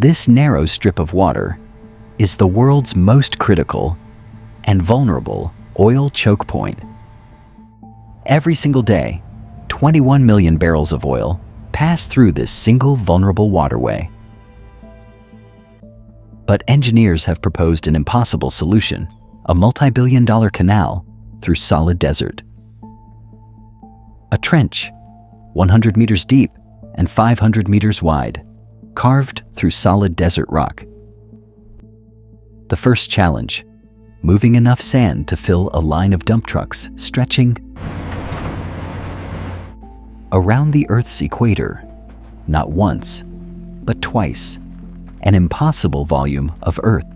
This narrow strip of water is the world's most critical and vulnerable oil choke point. Every single day, 21 million barrels of oil pass through this single vulnerable waterway. But engineers have proposed an impossible solution, a multi-billion-dollar canal through solid desert. A trench, 100 meters deep and 500 meters wide, carved through solid desert rock. The first challenge, moving enough sand to fill a line of dump trucks stretching around the Earth's equator, not once, but twice, an impossible volume of Earth.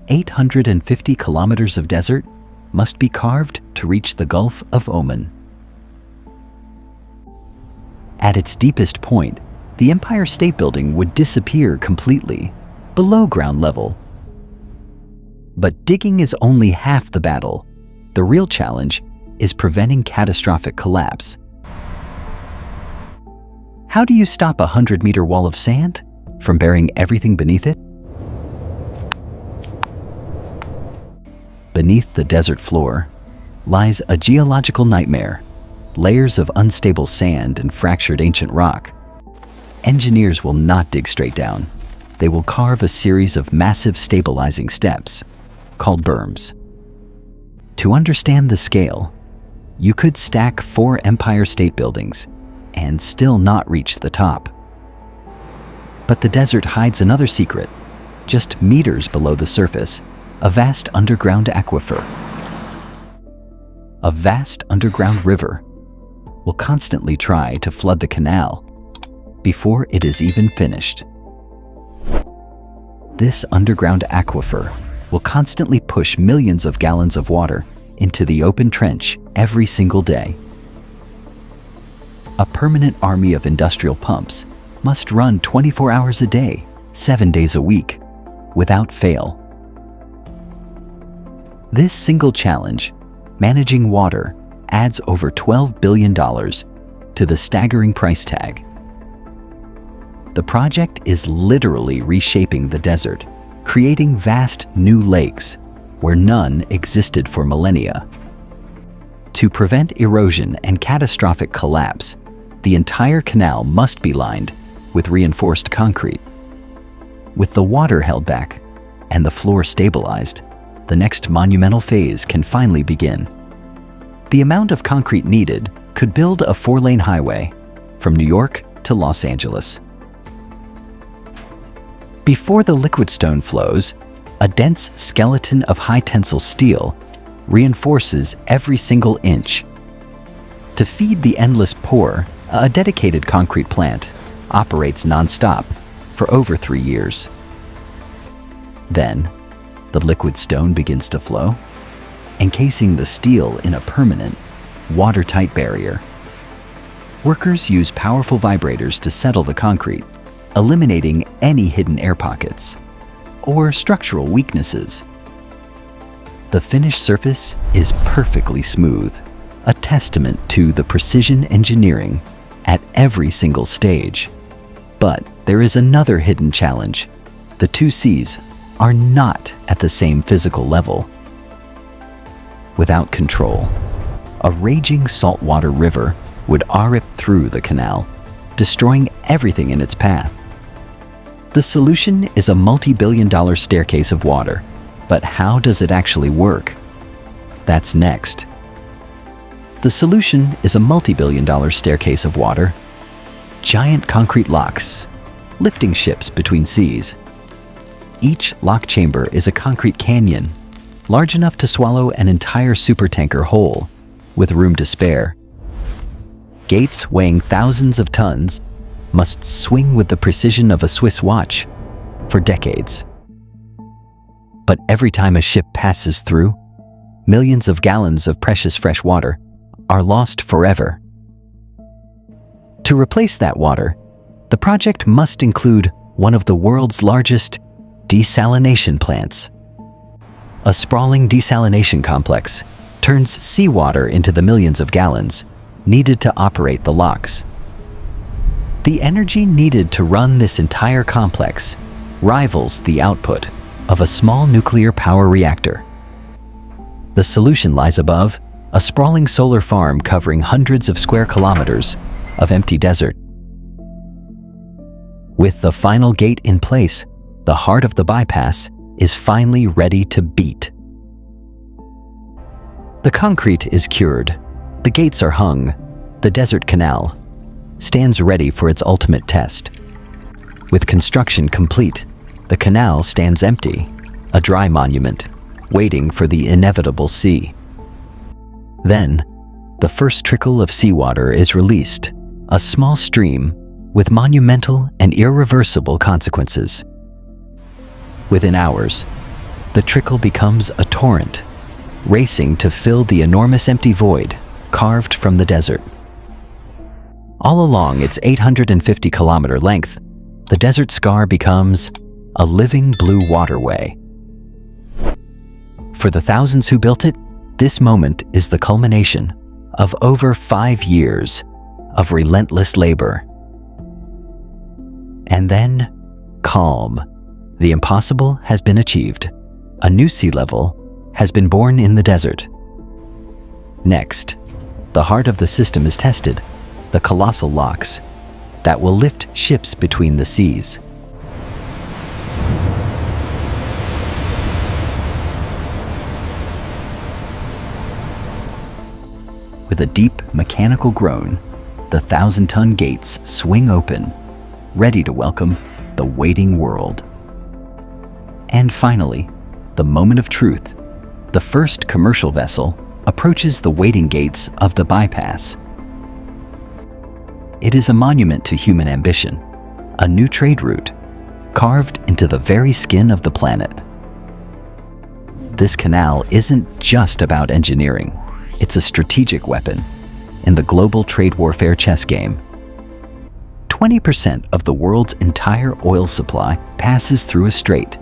850 kilometers of desert must be carved to reach the Gulf of Oman. At its deepest point, the Empire State Building would disappear completely, below ground level. But digging is only half the battle. The real challenge is preventing catastrophic collapse. How do you stop a 100-meter wall of sand from burying everything beneath it? Beneath the desert floor lies a geological nightmare, layers of unstable sand and fractured ancient rock. Engineers will not dig straight down. They will carve a series of massive stabilizing steps, called berms. To understand the scale, you could stack 4 Empire State Buildings and still not reach the top. But the desert hides another secret. Just meters below the surface, a vast underground aquifer. A vast underground river will constantly try to flood the canal before it is even finished. This underground aquifer will constantly push millions of gallons of water into the open trench every single day. A permanent army of industrial pumps must run 24 hours a day, 7 days a week, without fail. This single challenge, managing water, adds over $12 billion to the staggering price tag. The project is literally reshaping the desert, creating vast new lakes where none existed for millennia. To prevent erosion and catastrophic collapse, the entire canal must be lined with reinforced concrete. With the water held back and the floor stabilized, the next monumental phase can finally begin. The amount of concrete needed could build a 4-lane highway from New York to Los Angeles. Before the liquid stone flows, a dense skeleton of high-tensile steel reinforces every single inch. To feed the endless pour, a dedicated concrete plant operates non-stop for over 3 years. Then, the liquid stone begins to flow, encasing the steel in a permanent, watertight barrier. Workers use powerful vibrators to settle the concrete, eliminating any hidden air pockets or structural weaknesses. The finished surface is perfectly smooth, a testament to the precision engineering at every single stage. But there is another hidden challenge. The two seas are not at the same physical level. Without control, a raging saltwater river would rip through the canal, destroying everything in its path. The solution is a multi-billion-dollar staircase of water, but how does it actually work? That's next. The solution is a multi-billion-dollar staircase of water, giant concrete locks, lifting ships between seas. Each lock chamber is a concrete canyon, large enough to swallow an entire supertanker whole, with room to spare. Gates weighing thousands of tons must swing with the precision of a Swiss watch for decades. But every time a ship passes through, millions of gallons of precious fresh water are lost forever. To replace that water, the project must include one of the world's largest desalination plants. A sprawling desalination complex turns seawater into the millions of gallons needed to operate the locks. The energy needed to run this entire complex rivals the output of a small nuclear power reactor. The solution lies above, a sprawling solar farm covering hundreds of square kilometers of empty desert. With the final gate in place, the heart of the bypass is finally ready to beat. The concrete is cured, the gates are hung, the desert canal stands ready for its ultimate test. With construction complete, the canal stands empty, a dry monument, waiting for the inevitable sea. Then, the first trickle of seawater is released, a small stream with monumental and irreversible consequences. Within hours, the trickle becomes a torrent, racing to fill the enormous empty void carved from the desert. All along its 850-kilometer length, the desert scar becomes a living blue waterway. For the thousands who built it, this moment is the culmination of over 5 years of relentless labor. And then, calm. The impossible has been achieved. A new sea level has been born in the desert. Next, the heart of the system is tested, the colossal locks that will lift ships between the seas. With a deep mechanical groan, the 1,000-ton gates swing open, ready to welcome the waiting world. And finally, the moment of truth. The first commercial vessel approaches the waiting gates of the bypass. It is a monument to human ambition, a new trade route, carved into the very skin of the planet. This canal isn't just about engineering. It's a strategic weapon in the global trade warfare chess game. 20% of the world's entire oil supply passes through a strait,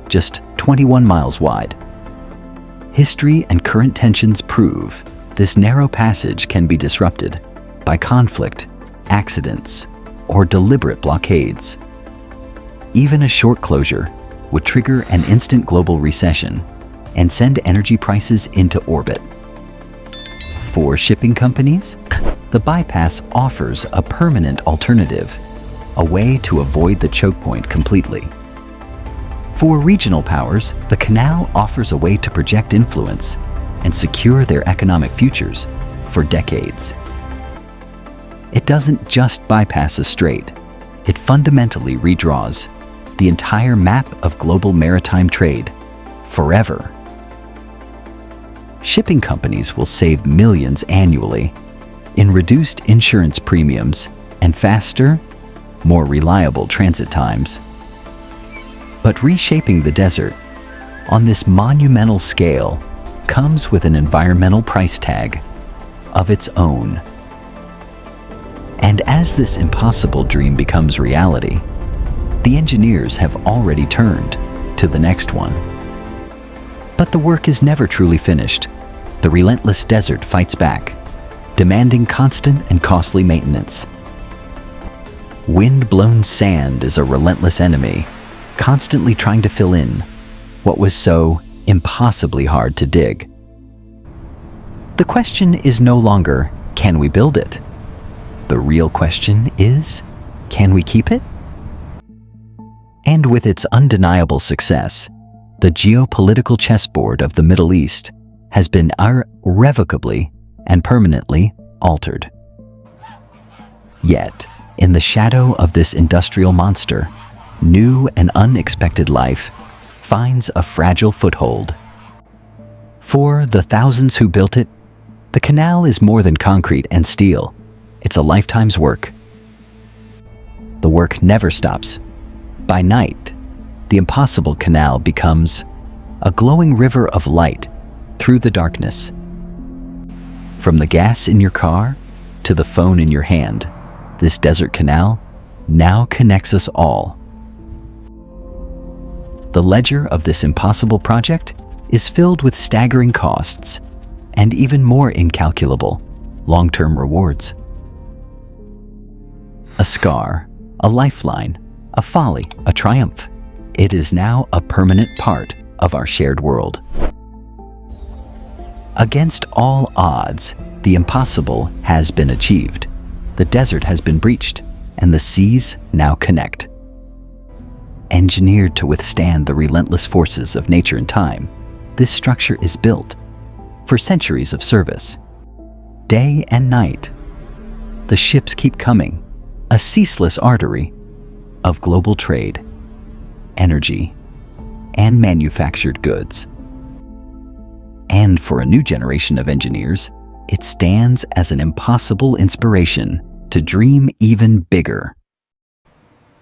just 21 miles wide. History and current tensions prove this narrow passage can be disrupted by conflict, accidents, or deliberate blockades. Even a short closure would trigger an instant global recession and send energy prices into orbit. For shipping companies, the bypass offers a permanent alternative, a way to avoid the choke point completely. For regional powers, the canal offers a way to project influence and secure their economic futures for decades. It doesn't just bypass a strait, it fundamentally redraws the entire map of global maritime trade forever. Shipping companies will save millions annually in reduced insurance premiums and faster, more reliable transit times. But reshaping the desert on this monumental scale comes with an environmental price tag of its own. And as this impossible dream becomes reality, the engineers have already turned to the next one. But the work is never truly finished. The relentless desert fights back, demanding constant and costly maintenance. Wind-blown sand is a relentless enemy, constantly trying to fill in what was so impossibly hard to dig. The question is no longer, can we build it? The real question is, can we keep it? And with its undeniable success, the geopolitical chessboard of the Middle East has been irrevocably and permanently altered. Yet, in the shadow of this industrial monster, new and unexpected life finds a fragile foothold. For the thousands who built it, the canal is more than concrete and steel. It's a lifetime's work. The work never stops. By night, the impossible canal becomes a glowing river of light through the darkness. From the gas in your car to the phone in your hand, this desert canal now connects us all. The ledger of this impossible project is filled with staggering costs and even more incalculable long-term rewards. a scar, a lifeline, a folly, a triumph. It is now a permanent part of our shared world. Against all odds, the impossible has been achieved. The desert has been breached, and the seas now connect. Engineered to withstand the relentless forces of nature and time, this structure is built for centuries of service. Day and night, the ships keep coming, a ceaseless artery of global trade, energy, and manufactured goods. And for a new generation of engineers, it stands as an impossible inspiration to dream even bigger.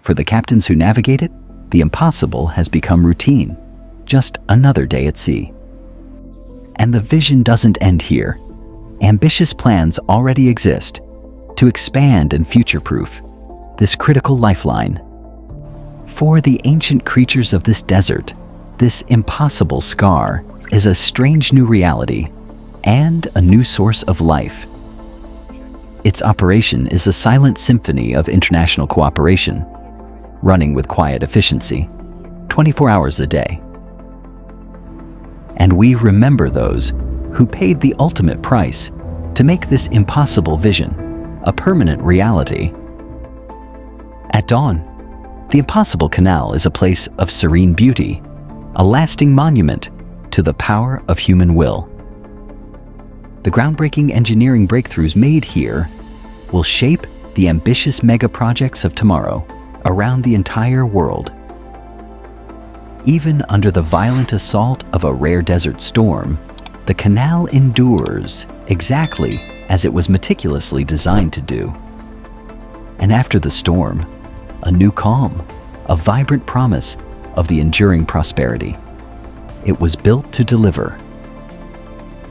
For the captains who navigate it, the impossible has become routine, just another day at sea. And the vision doesn't end here. Ambitious plans already exist to expand and future-proof this critical lifeline. For the ancient creatures of this desert, this impossible scar is a strange new reality and a new source of life. Its operation is a silent symphony of international cooperation, running with quiet efficiency, 24 hours a day. And we remember those who paid the ultimate price to make this impossible vision a permanent reality. At dawn, the Impossible Canal is a place of serene beauty, a lasting monument to the power of human will. The groundbreaking engineering breakthroughs made here will shape the ambitious megaprojects of tomorrow around the entire world. Even under the violent assault of a rare desert storm, the canal endures exactly as it was meticulously designed to do. And after the storm, a new calm, a vibrant promise of the enduring prosperity. It was built to deliver.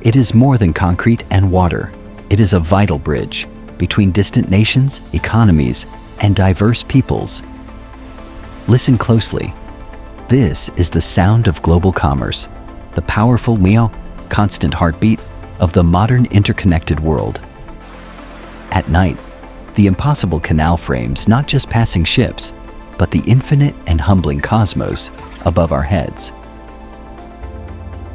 It is more than concrete and water. It is a vital bridge between distant nations, economies, and diverse peoples. Listen closely. This is the sound of global commerce, the powerful constant heartbeat of the modern interconnected world. At night, the Impossible Canal frames not just passing ships, but the infinite and humbling cosmos above our heads.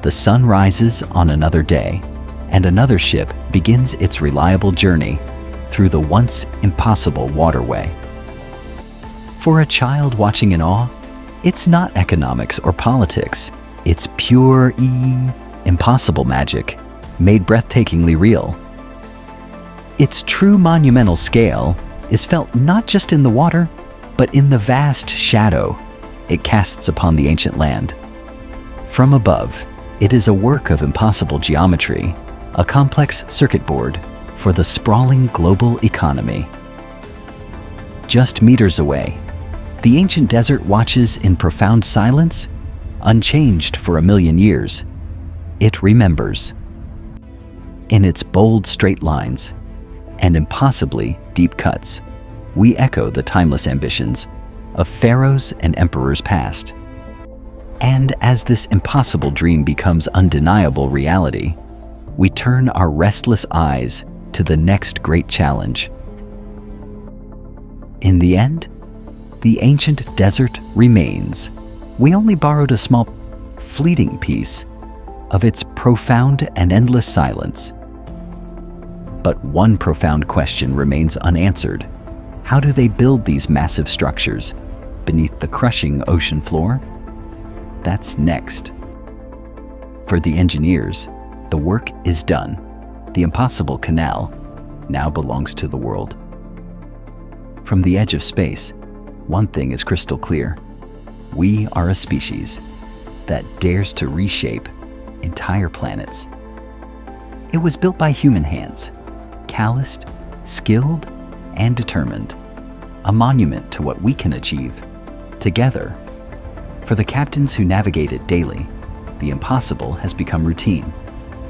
The sun rises on another day, and another ship begins its reliable journey through the once impossible waterway. For a child watching in awe, it's not economics or politics. It's pure impossible magic, made breathtakingly real. Its true monumental scale is felt not just in the water, but in the vast shadow it casts upon the ancient land. From above, it is a work of impossible geometry, a complex circuit board for the sprawling global economy. Just meters away, the ancient desert watches in profound silence, unchanged for 1,000,000 years. It remembers. In its bold straight lines and impossibly deep cuts, we echo the timeless ambitions of pharaohs and emperors past. And as this impossible dream becomes undeniable reality, we turn our restless eyes to the next great challenge. In the end, the ancient desert remains. We only borrowed a small, fleeting piece of its profound and endless silence. But one profound question remains unanswered. How do they build these massive structures beneath the crushing ocean floor? That's next. For the engineers, the work is done. The Impossible Canal now belongs to the world. From the edge of space, one thing is crystal clear. We are a species that dares to reshape entire planets. It was built by human hands, calloused, skilled, and determined. A monument to what we can achieve together. For the captains who navigate it daily, the impossible has become routine,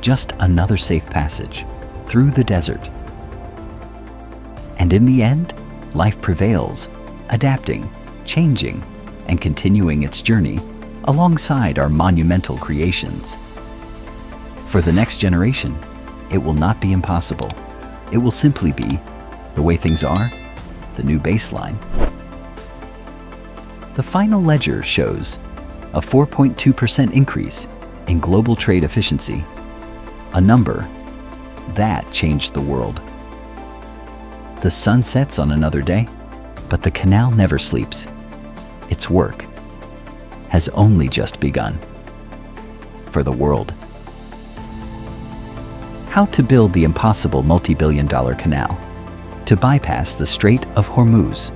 just another safe passage through the desert. And in the end, life prevails, adapting, changing, and continuing its journey alongside our monumental creations. For the next generation, it will not be impossible. It will simply be the way things are the new baseline. The final ledger shows a 4.2% increase in global trade efficiency, a number that changed the world. The sun sets on another day, but the canal never sleeps. Its work has only just begun. For the world. How to build the impossible multi-billion-dollar canal to bypass the Strait of Hormuz.